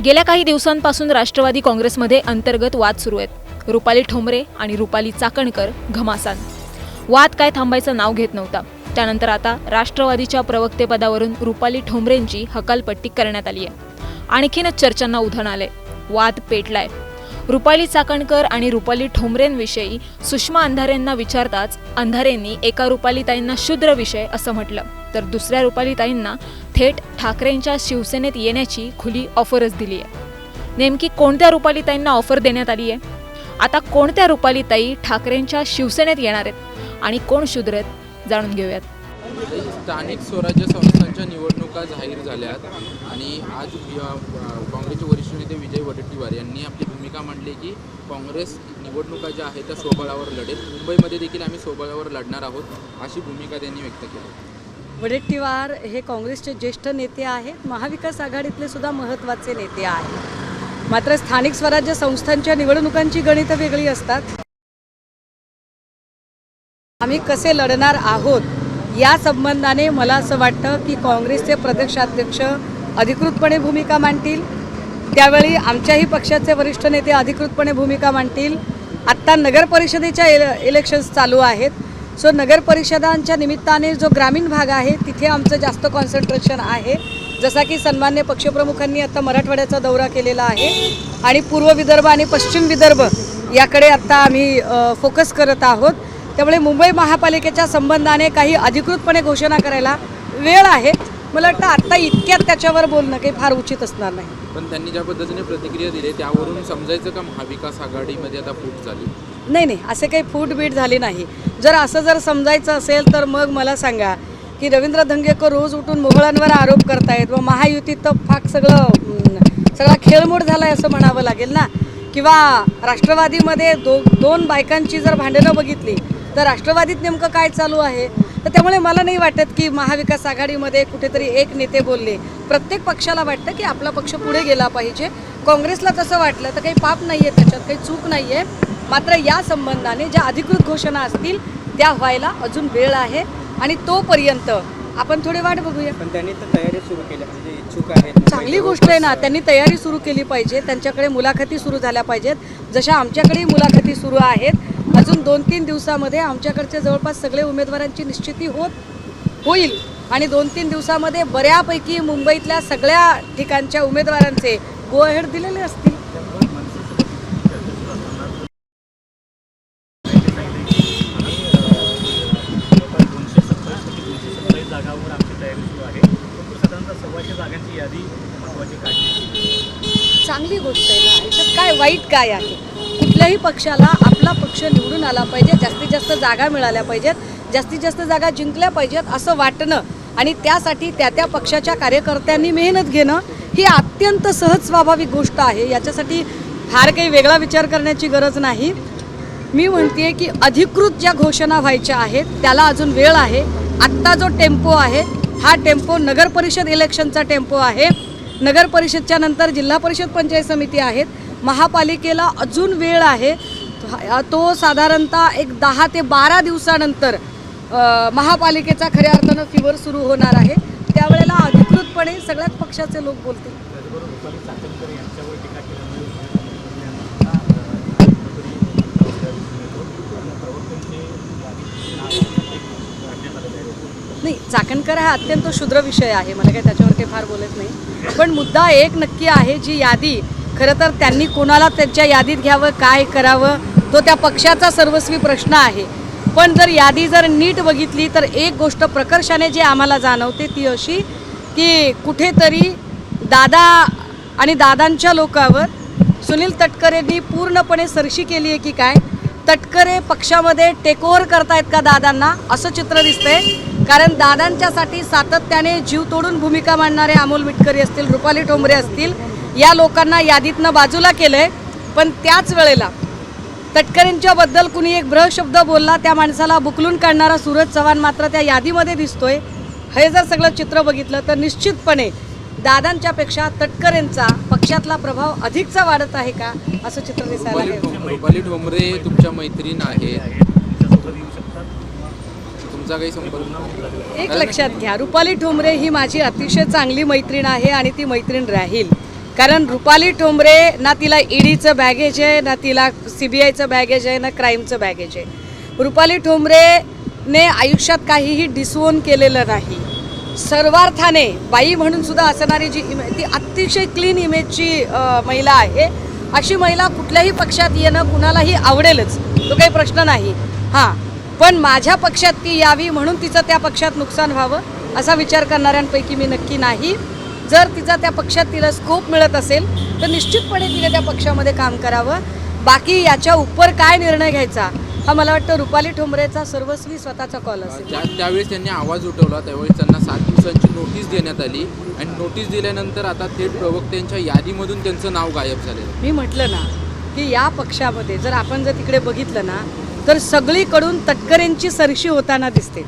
गेल्या काही दिवसांपासून राष्ट्रवादी काँग्रेसमध्ये अंतर्गत वाद सुरू आहेत। रुपाली ठोंबरे आणि रुपाली चाकणकर घमासान। वाद काय थांबायचं नाव घेत नव्हता। त्यानंतर आता राष्ट्रवादीच्या प्रवक्तेपदावरून रुपाली ठोंबरेंची हकालपट्टी करण्यात आली आहे। आणखीनच चर्चांना उधाण आले, वाद पेटलाय। रुपाली चाकणकर आणि रुपाली ठोंबरेंविषयी सुषमा अंधारेंना विचारताच अंधारेंनी एका रुपालीताईंना शूद्र विषय असं म्हटलं, तर दुसऱ्या रुपालीताईंना थेट ठाकरेंच्या शिवसेनेत येण्याची खुली ऑफरच दिली आहे। नेमकी कोणत्या रुपालीताईंना ऑफर देण्यात आली आहे? आता कोणत्या रुपालीताई ठाकरेंच्या शिवसेनेत येणार आहेत आणि कोण शूद्र आहेत, जाणून घेऊयात। स्थानिक स्वराज्य संस्थांच्या निवडणुका जाहीर झाल्यात आणि आज काँग्रेसचे वरिष्ठ नेते विजय वडेट्टीवार यांनी आपली भूमिका मांडली की काँग्रेस निवडणुका ज्या आहेत त्या स्वबळावर लढेल। मुंबईमध्ये देखील आम्ही स्वबळावर लढणार आहोत, अशी भूमिका त्यांनी व्यक्त केली। वडेट्टीवार हे काँग्रेसचे ज्येष्ठ नेते आहेत, महाविकास आघाडीतले सुद्धा महत्त्वाचे नेते आहेत। मात्र स्थानिक स्वराज्य संस्थांच्या निवडणुकांची गणितं वेगळी असतात। आम्ही कसे लढणार आहोत या संबंधाने मला असं वाटतं की काँग्रेसचे प्रदेशाध्यक्ष अधिकृतपणे भूमिका मांडतील, त्यावेळी आमच्याही पक्षाचे वरिष्ठ नेते अधिकृतपणे भूमिका मांडतील। आत्ता नगर परिषदेच्या इलेक्शन्स चालू आहेत, सो नगर परिषदांच्या निमित्ताने जो ग्रामीण भाग आहे तिथे आमचं जास्त कॉन्सन्ट्रेशन आहे। जसा की सन्मान्य पक्षप्रमुखांनी आता मराठवाड्याचा दौरा केलेला आहे आणि पूर्व विदर्भ आणि पश्चिम विदर्भ याकडे आता आम्ही फोकस करत आहोत। त्यामुळे मुंबई महापालिकेच्या संबंधाने काही अधिकृतपणे घोषणा करायला वेळ आहे। मला वाटतं आत्ता इतक्यात त्याच्यावर बोलणं काही फार उचित असणार नाही। पण त्यांनी ज्या पद्धतीने प्रतिक्रिया दिली त्यावरून समजायचं का महाविकास आघाडीमध्ये आता फूट झाली? नाही, असे काही फूटबीट झाली नाही। जर समजायचं असेल तर मग मला सांगा की रवींद्र धंगेकर रोज उठून मोहळांवर आरोप करतायत व महायुतीत तर फाक सगळा खेळमोड झाला आहे असं म्हणावं लागेल ना। किंवा राष्ट्रवादीमध्ये दोन बायकांची जर भांडणं बघितली तर राष्ट्रवादीत नेमकं काय चालू आहे? तर त्यामुळे मला नाही वाटत की महाविकास आघाडीमध्ये कुठेतरी एक नेते बोलले। प्रत्येक पक्षाला वाटतं की आपला पक्ष पुढे गेला पाहिजे। काँग्रेसला तसं वाटलं तर काही पाप नाही आहे, त्याच्यात काही चूक नाही आहे। मात्र या संबंधाने ज्या अधिकृत घोषणा असतील त्या व्हायला अजून वेळ आहे आणि तोपर्यंत आपण थोडी वाट बघूया। पण त्यांनी तर तयारी सुरू केली, म्हणजे इच्छुक आहेत, चांगली गोष्ट आहे ना। त्यांनी तयारी सुरू केली पाहिजे, त्यांच्याकडे मुलाखती सुरू झाल्या पाहिजेत। जशा आमच्याकडेही मुलाखती सुरू आहेत। अजून 2-3 दिवसामध्ये आमच्याकडचे जवळपास सगळे उमेदवारांची निश्चिती होईल आणि 2-3 दिवसामध्ये बऱ्यापैकी मुंबईतल्या सगळ्या ठिकाणच्या उमेदवारांचे गो अहेड दिलेले असतील। चांगली गोष्ट आहे ना, याच्यात काय वाईट काय आहे? कुठल्याही पक्षाला आपला पक्ष निवडून आला पाहिजे, जास्तीत जास्त जागा मिळाल्या पाहिजेत, जास्तीत जास्त जागा जिंकल्या पाहिजेत असं वाटणं आणि त्यासाठी त्या पक्षाच्या कार्यकर्त्यांनी मेहनत घेणं ही अत्यंत सहज स्वाभाविक गोष्ट आहे। याच्यासाठी फार काही वेगळा विचार करण्याची गरज नाही। मी म्हणते की अधिकृत ज्या घोषणा व्हायच्या आहेत त्याला अजून वेळ आहे। आत्ता जो टेम्पो आहे हा टेम्पो नगर परिषद इलेक्शनचा टेम्पो आहे। नगर परिषदच्या नंतर जिल्हा परिषद पंचायत समिती आहेत, महापालिकेला अजून वेळ आहे। तो साधारणतः एक 10 ते 12 दिवसानंतर महापालिकेचा खऱ्या अर्थानं फीवर सुरू होणार आहे। त्यावेळेला अधिकृतपणे सगळ्याच पक्षाचे लोक बोलतील। नाही, चाकणकर हा अत्यंत क्षुद्र विषय आहे, मला काही त्याच्यावर काही फार बोलत नाही। पण मुद्दा एक नक्की आहे, जी यादी खरं तर त्यांनी कोणाला त्यांच्या यादीत घ्यावं, काय करावं तो त्या पक्षाचा सर्वस्वी प्रश्न आहे। पण जर यादी नीट बघितली तर एक गोष्ट प्रकर्षाने जी आम्हाला जाणवते ती अशी की कुठेतरी दादा आणि दादांच्या लोकांवर सुनील तटकरेंनी पूर्णपणे सरशी केली आहे की काय? तटकरे पक्षामध्ये टेक ओव्हर करतायत का दादांना, असं चित्र दिसतंय। कारण दादांच्यासाठी सातत्याने जीव तोडून भूमिका मांडणारे अमोल मिटकरी असतील, रुपाली ठोंबरे असतील, या लोकांना यादीतनं बाजूला केलंय। पण त्याच वेळेला तटकरेंच्या बद्दल कुणी एक ब्रशब्द बोलला, त्या माणसाला बुकलून काढणारा सूरज चव्हाण मात्र त्या यादीमध्ये दिसतोय। हे जर सगळं चित्र बघितलं तर निश्चितपणे दादांच्यापेक्षा तटकरेंचा पक्षातला प्रभाव अधिकचा वाढत आहे का असं चित्र दिसायला लागलं। रुपाली ठोंबरे तुमच्या मैत्रीण आहे, तुमचा काही संपर्क? एक लक्षात घ्या, रुपाली ठोंबरे ही माझी अतिशय चांगली मैत्रीण आहे आणि ती मैत्रीण राहील। कारण रुपाली ठोंबरे ना तिला ईडीचं बॅगेज आहे, ना तिला CBIचं बॅगेज आहे, ना क्राईमचं बॅगेज आहे. रुपाली ठोंबरेने आयुष्यात काहीही डिसओन केलेलं नाही. सर्वार्थाने बाई म्हणून सुद्धा असणारी जी ती अतिशय क्लीन इमेजची महिला आहे. अशी महिला कुठल्याही पक्षात येणं कुणालाही आवडेलच, तो काही प्रश्न नाही. हां, पण माझ्या पक्षात ती यावी म्हणून तिचं त्या पक्षात नुकसान व्हावं असा विचार करणाऱ्यांपैकी मी नक्की नाही. जर तिचा त्या पक्षात तिला स्कोप मिळत असेल तर निश्चितपणे तिने त्या पक्षामध्ये काम करावं. बाकी याच्या उपर काय निर्णय घ्यायचा हा मला वाटतं रुपाली ठोंबरेचा सर्वस्वी स्वतःचा कॉल असेल. त्यावेळेस त्यांनी आवाज उठवला, त्यावेळेस त्यांना 7 दिवसांची नोटीस देण्यात आली आणि नोटीस दिल्यानंतर आता थेट प्रवक्त्यांच्या यादीमधून त्यांचं नाव गायब झालेलं. मी म्हटलं ना की या पक्षामध्ये जर आपण जर तिकडे बघितलं ना तर सगळीकडून तटकरेंची सरशी होताना दिसते.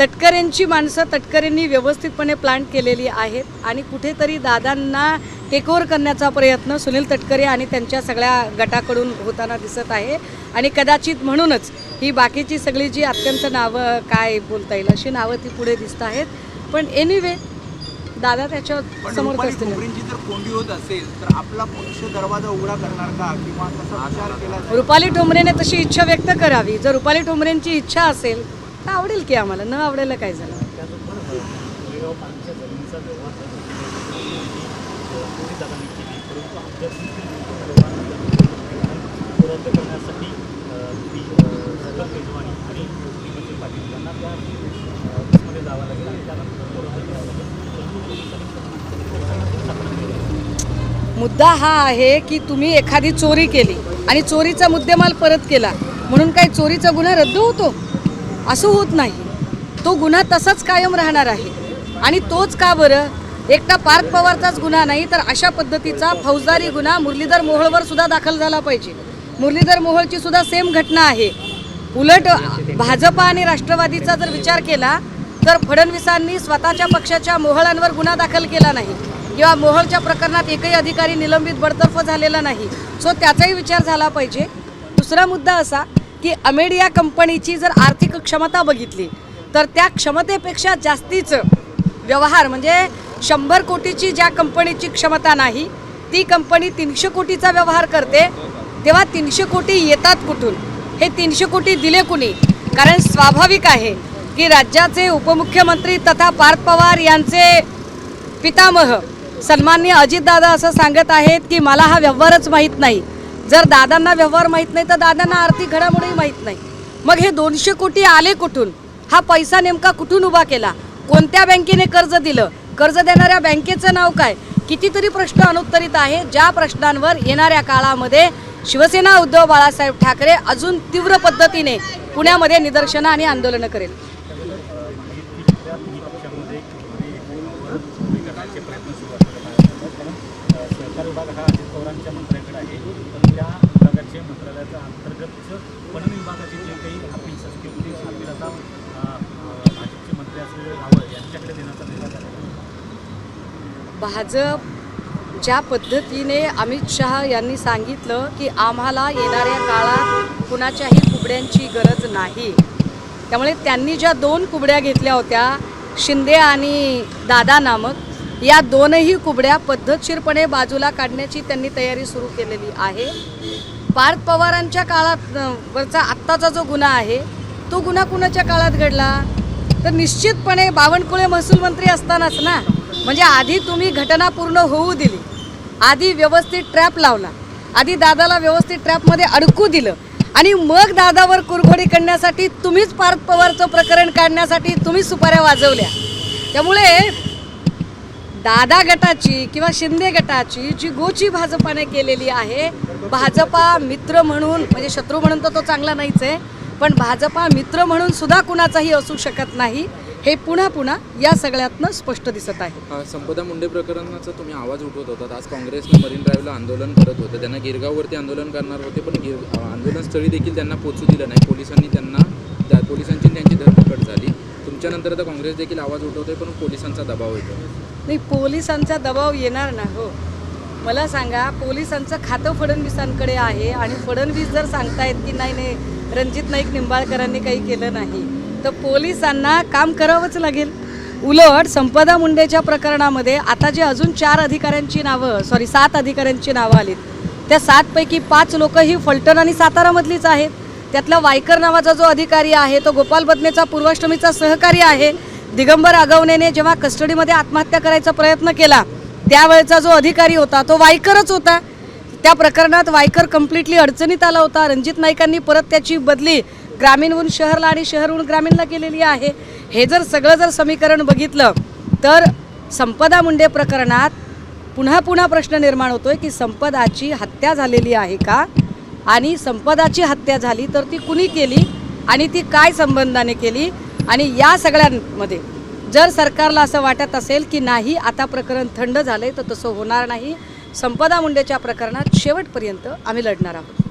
तटकरेंची माणसं तटकरेंनी व्यवस्थितपणे प्लांट केलेली आहेत आणि कुठेतरी दादांना टेकओव्हर करण्याचा प्रयत्न सुनील तटकरे आणि त्यांच्या सगळ्या गटाकडून होताना दिसत आहे. आणि कदाचित म्हणूनच ही बाकीची सगळी जी अत्यंत नावं काय बोलता येईल अशी नावं ती पुढे दिसत आहेत. पण एनिवे दादा त्याच्यावर समोर असतील. जर कोंडी होत असेल तर आपला पक्ष दरवाजा उघडा करणार का किंवा तसा विचार केला? रुपाली ठोंबरेने तशी इच्छा व्यक्त करावी. जर रुपाली ठोंबरेंची इच्छा असेल तर आवडेल की आम्हाला, न आवडेल काय झालं. मुद्दा हा आहे की तुम्ही एखादी चोरी केली आणि चोरीचा मुद्देमाल परत केला म्हणून काही चोरीचा गुन्हा रद्द होतो? असं होत नाही. तो गुन्हा तसाच कायम राहणार आहे. आणि तोच का बरं? एकटा पार्थ पवारचाच गुन्हा नाही तर अशा पद्धतीचा फौजदारी गुन्हा मुरलीधर मोहोळवर सुद्धा दाखल झाला पाहिजे. मुरलीधर मोहोळची सुद्धा सेम घटना आहे. उलट भाजपा आणि राष्ट्रवादीचा जर विचार केला तर फडणवीसांनी स्वतःच्या पक्षाच्या मोहळांवर गुन्हा दाखल केला नाही किंवा मोहोळच्या प्रकरणात एकही अधिकारी निलंबित बडतर्फ झालेला नाही. सो त्याचाही विचार झाला पाहिजे. दुसरा मुद्दा असा की अमेडिया कंपनीची जर आर्थिक क्षमता बघितली तर त्या क्षमतेपेक्षा जास्तीचं व्यवहार म्हणजे 100 कोटीची ज्या कंपनीची क्षमता नाही ती कंपनी 300 कोटीचा व्यवहार करते. तेव्हा 300 कोटी येतात कुठून? हे 300 कोटी दिले कुणी? कारण स्वाभाविक आहे की राज्याचे उपमुख्यमंत्री तथा पार्थ पवार यांचे पितामह सन्माननीय अजितदादा असं सांगत आहेत की मला हा व्यवहारच माहीत नाही. जर दादांना व्यवहार माहीत नाही तर दादांना आर्थिक घडामोडी माहीत नाही. मग हे 200 कोटी आले कुठून? हा पैसा नेमका कुठून उभा केला? कोणत्या बँकेने कर्ज दिलं? कर्ज देणाऱ्या बँकेचं नाव काय? कितीतरी प्रश्न अनुत्तरित आहे, ज्या प्रश्नांवर येणाऱ्या काळामध्ये शिवसेना उद्धव बाळासाहेब ठाकरे अजून तीव्र पद्धतीने पुण्यामध्ये निदर्शनं आणि आंदोलनं करेल. सहकार विभाग हा अजित पवारांच्या मंत्र्याकडे आहे, पण त्या विभागाचे मंत्रालयाच्या अंतर्गत वन विभागाचे जे काही ऑफिस असतील ते ऑफिस आता भाजपचे मंत्री असलेले रावळ यांच्याकडे देण्याचा निर्णय झाला. भाजप ज्या पद्धतीने अमित शहा यांनी सांगितलं की आम्हाला येणाऱ्या काळात कुणाच्याही कुबड्यांची गरज नाही, त्यामुळे त्यांनी ज्या 2 कुबड्या घेतल्या होत्या शिंदे आणि दादा नामक, या 2ही कुबड्या पद्धतशीरपणे बाजूला काढण्याची त्यांनी तयारी सुरू केलेली आहे. पार्थ पवारांच्या काळात वरचा आत्ताचा जो गुन्हा आहे तो गुन्हा कुणाच्या काळात घडला? तर निश्चितपणे बावनकुळे महसूल मंत्री असतानाच ना. म्हणजे आधी तुम्ही घटना पूर्ण होऊ दिली, आधी व्यवस्थित ट्रॅप लावला, आधी दादाला व्यवस्थित ट्रॅपमध्ये अडकू दिलं आणि मग दादावर कुरघोडी करण्यासाठी तुम्हीच पार्थ पवारचं प्रकरण काढण्यासाठी तुम्ही सुपाऱ्या वाजवल्या. त्यामुळे दादा गटाची किंवा शिंदे गटाची जी गोची भाजपाने केलेली आहे, भाजपा मित्र म्हणून म्हणजे शत्रू म्हणून तर तो चांगला नाहीच आहे, पण भाजपा मित्र म्हणून सुद्धा कुणाचाही असू शकत नाही, हे पुन्हा पुन्हा या सगळ्यातनं स्पष्ट दिसत आहे. संपदा मुंडे प्रकरणाचा तुम्ही आवाज उठवत होता. आज काँग्रेसने मरीन ड्राईव्हला आंदोलन करत होतं. त्यांना गिरगाववरती आंदोलन करणार होते, पण आंदोलनस्थळी देखील त्यांना पोचू दिलं नाही. पोलिसांची त्यांची धरपकड झाली. तुमच्यानंतर आता काँग्रेस देखील आवाज उठवतोय, पण पोलिसांचा दबाव येतो. नाही, पोलिसांचा दबाव येणार ना. हो, मला सांगा, पोलिसांचं खातं फडणवीसांकडे आहे आणि फडणवीस जर सांगतायत की नाही रणजित नाईक निंबाळकरांनी काही केलं नाही, तर पोलिसांना काम करावंच लागेल. उलट संपदा मुंडेच्या प्रकरणामध्ये आता जे अजून 7 अधिकाऱ्यांची नावं आलीत, त्या 7 पैकी 5 लोक ही फलटण आणि सातारामधलीच आहेत. त्यातला वायकर नावाचा जो अधिकारी आहे तो गोपाल बदनेचा पूर्वाष्टमीचा सहकारी आहे. दिगंबर आगवणेने जेव्हा कस्टडीमध्ये आत्महत्या करायचा प्रयत्न केला त्यावेळेचा जो अधिकारी होता तो वायकरच होता. त्या प्रकरणात वायकर कम्प्लिटली अडचणीत आला होता. रणजित नाईकांनी परत त्याची बदली ग्रामीणहून शहरला आणि शहरहून ग्रामीणला केलेली आहे. हे जर समीकरण बघितलं तर संपदा मुंडे प्रकरणात पुन्हा प्रश्न निर्माण होतोय की संपदाची हत्या झालेली आहे का, आणि संपदाची हत्या झाली तर ती कुणी केली आणि ती काय संबंधाने केली. आणि या सगळ्यांमध्ये जर सरकारला असं वाटत असेल की नाही आता प्रकरण थंड झालंय तर तसं होणार नाही. संपदा मुंडेच्या प्रकरणात शेवटपर्यंत आम्ही लढणार आहोत.